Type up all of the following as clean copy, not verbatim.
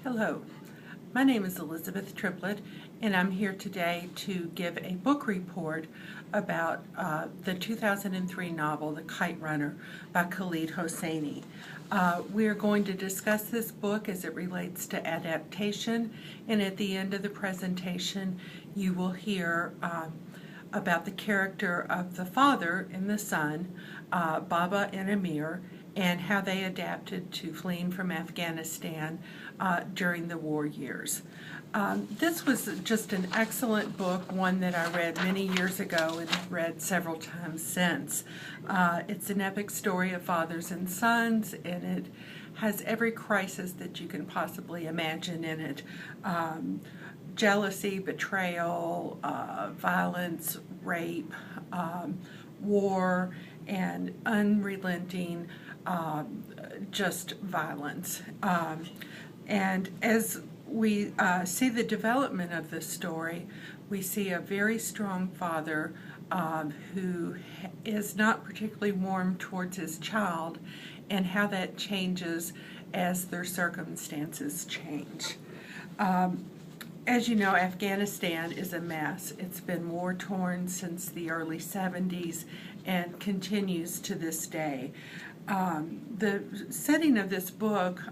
Hello, my name is Elizabeth Triplett, and I'm here today to give a book report about the 2003 novel, The Kite Runner by Khaled Hosseini. We're going to discuss this book as it relates to adaptation, and at the end of the presentation you will hear about the character of the father and the son, Baba and Amir, and how they adapted to fleeing from Afghanistan during the war years. This was just an excellent book, one that I read many years ago and have read several times since. It's an epic story of fathers and sons, and it has every crisis that you can possibly imagine in it. Jealousy, betrayal, violence, rape, war, and unrelenting just violence. And as we see the development of this story, we see a very strong father who is not particularly warm towards his child, and how that changes as their circumstances change. As you know, Afghanistan is a mess. It's been war-torn since the early 70s and continues to this day. The setting of this book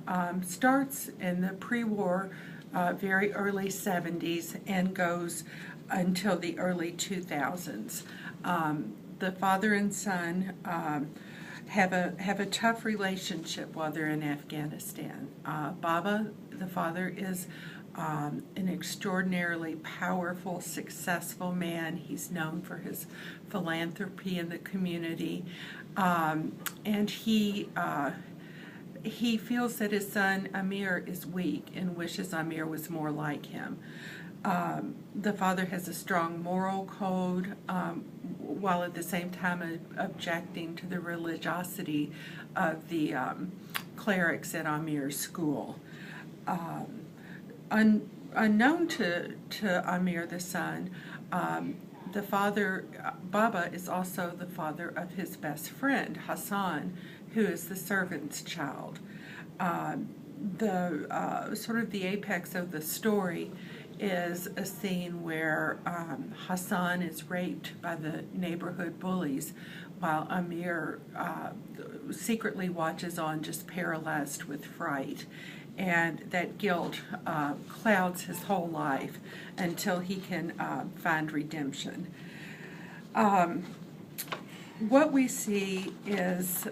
starts in the pre-war, very early 70s and goes until the early 2000s. The father and son have a tough relationship while they're in Afghanistan. Baba, the father, is an extraordinarily powerful, successful man. He's known for his philanthropy in the community, and he feels that his son Amir is weak and wishes Amir was more like him. The father has a strong moral code, while at the same time objecting to the religiosity of the clerics at Amir's school. Unknown to Amir, the son, the father, Baba, is also the father of his best friend, Hassan, who is the servant's child. Sort of the apex of the story is a scene where Hassan is raped by the neighborhood bullies, while Amir secretly watches on, just paralyzed with fright. And that guilt clouds his whole life until he can find redemption. What we see is,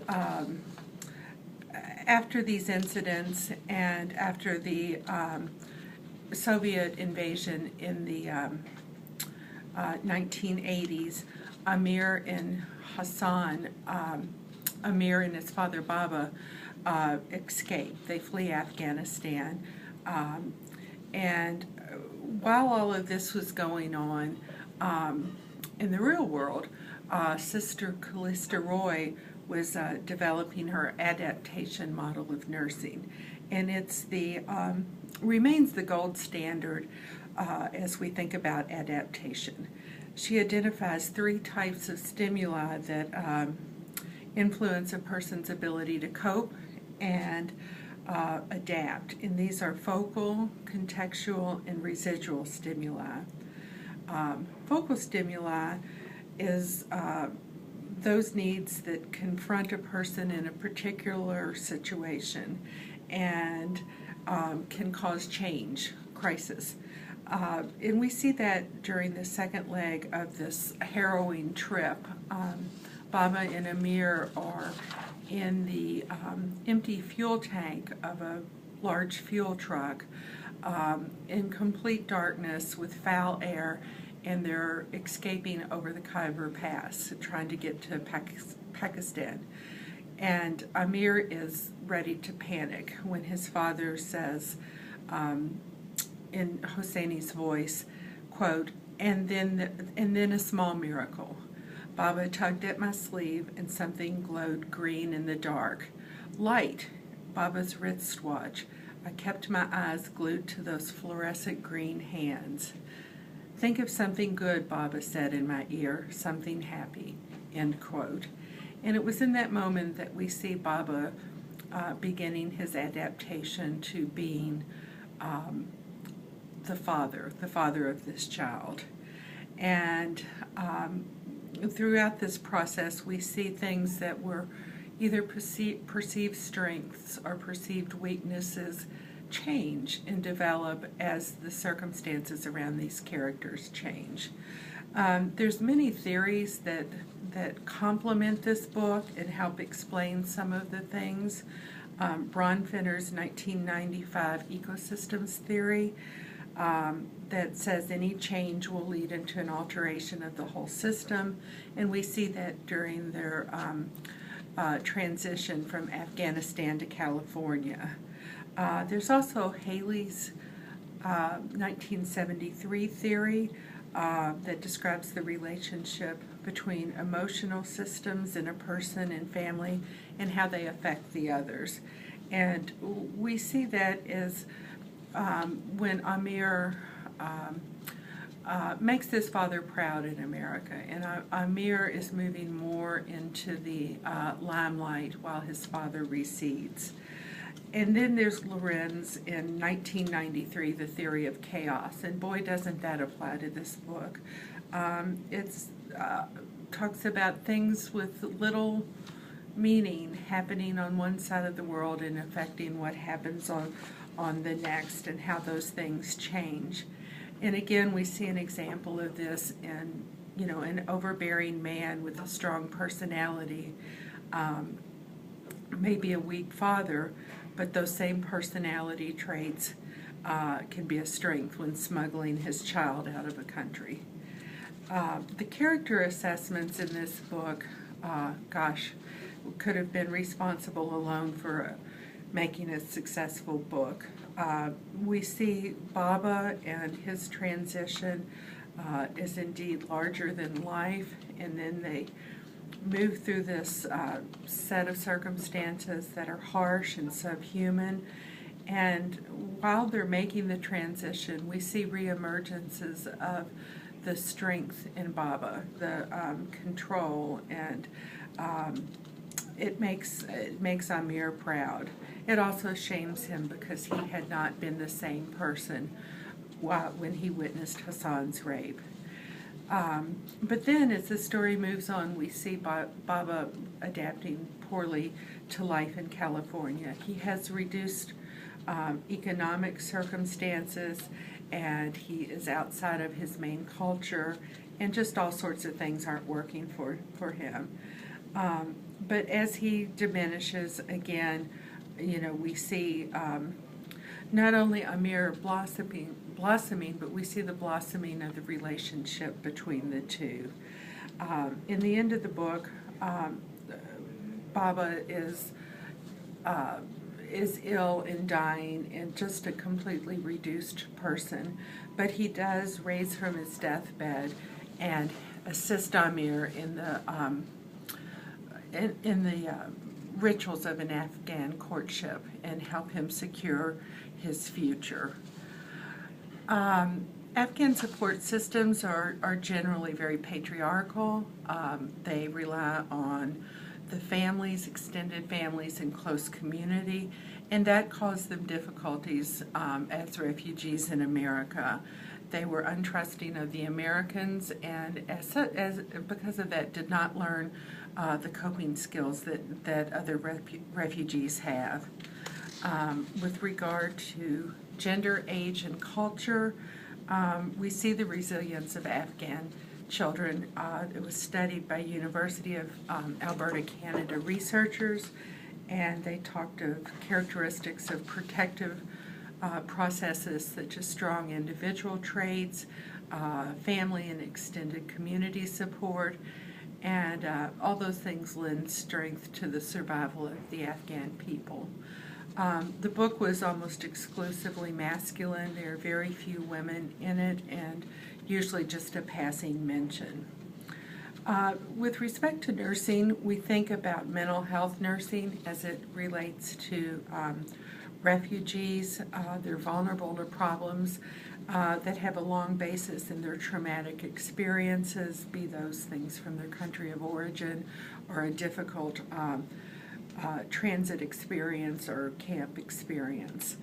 after these incidents and after the Soviet invasion in the 1980s, Amir and Hassan, Amir and his father Baba, escape. They flee Afghanistan. And while all of this was going on, in the real world, Sister Callista Roy was developing her adaptation model of nursing. And it's remains the gold standard as we think about adaptation. She identifies 3 types of stimuli that influence a person's ability to cope and adapt, and these are focal, contextual, and residual stimuli. Focal stimuli is those needs that confront a person in a particular situation and can cause change, crisis. And we see that during the second leg of this harrowing trip. Baba and Amir are in the empty fuel tank of a large fuel truck in complete darkness with foul air, and they're escaping over the Khyber Pass, trying to get to Pakistan. And Amir is ready to panic when his father says, in Hosseini's voice, quote, and then a small miracle. Baba tugged at my sleeve, and something glowed green in the dark. Light, Baba's wristwatch. I kept my eyes glued to those fluorescent green hands. Think of something good, Baba said in my ear, something happy, end quote. And it was in that moment that we see Baba beginning his adaptation to being the father of this child. And throughout this process, we see things that were either perceived strengths or perceived weaknesses change and develop as the circumstances around these characters change. There's many theories that complement this book and help explain some of the things. Bronfenner's 1995 ecosystems theory that says any change will lead into an alteration of the whole system, and we see that during their transition from Afghanistan to California. There's also Haley's 1973 theory that describes the relationship between emotional systems in a person and family and how they affect the others. And we see that as when Amir makes his father proud in America, and Amir is moving more into the limelight while his father recedes. And then there's Lorenz in 1993, The Theory of Chaos, and boy, doesn't that apply to this book. It's talks about things with little meaning happening on one side of the world and affecting what happens on the next, and how those things change. And again, we see an example of this in, an overbearing man with a strong personality, maybe a weak father, but those same personality traits can be a strength when smuggling his child out of a country. The character assessments in this book, could have been responsible alone for making a successful book. We see Baba and his transition is indeed larger than life, and then they move through this set of circumstances that are harsh and subhuman. And while they're making the transition, we see reemergences of the strength in Baba, the control, and it makes Amir proud. It also shames him because he had not been the same person when he witnessed Hassan's rape. But then as the story moves on, we see Baba adapting poorly to life in California. He has reduced economic circumstances, and he is outside of his main culture, and just all sorts of things aren't working for him. But as he diminishes again, we see not only Amir blossoming, but we see the blossoming of the relationship between the two. In the end of the book, Baba is ill and dying and just a completely reduced person, but he does raise from his deathbed and assist Amir in the rituals of an Afghan courtship and help him secure his future. Afghan support systems are generally very patriarchal. They rely on the families, extended families, and close community, and that caused them difficulties as refugees in America. They were untrusting of the Americans, and because of that, did not learn the coping skills that other refugees have. With regard to gender, age, and culture, we see the resilience of Afghan children. It was studied by University of Alberta, Canada researchers, and they talked of characteristics of protective processes such as strong individual traits, family and extended community support, and all those things lend strength to the survival of the Afghan people. The book was almost exclusively masculine. There are very few women in it, and usually just a passing mention. With respect to nursing, we think about mental health nursing as it relates to refugees. They're vulnerable to problems that have a long basis in their traumatic experiences, be those things from their country of origin or a difficult transit experience or camp experience.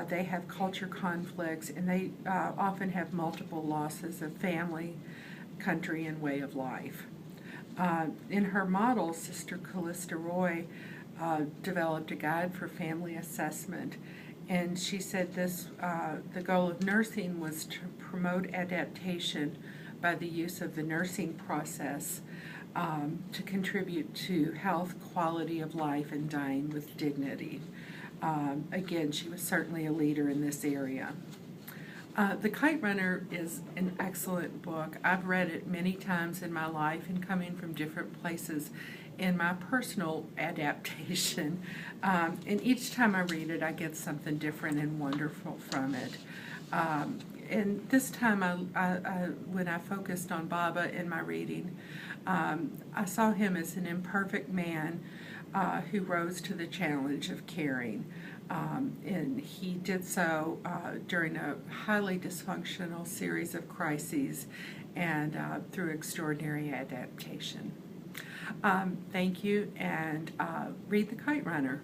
They have culture conflicts, and they often have multiple losses of family, country, and way of life. In her model, Sister Callista Roy developed a guide for family assessment, and she said the goal of nursing was to promote adaptation by the use of the nursing process to contribute to health, quality of life, and dying with dignity. Again, she was certainly a leader in this area. The Kite Runner is an excellent book. I've read it many times in my life and coming from different places in my personal adaptation. And each time I read it, I get something different and wonderful from it. And this time, when I focused on Baba in my reading, I saw him as an imperfect man who rose to the challenge of caring. And he did so during a highly dysfunctional series of crises and through extraordinary adaptation. Thank you, and read The Kite Runner.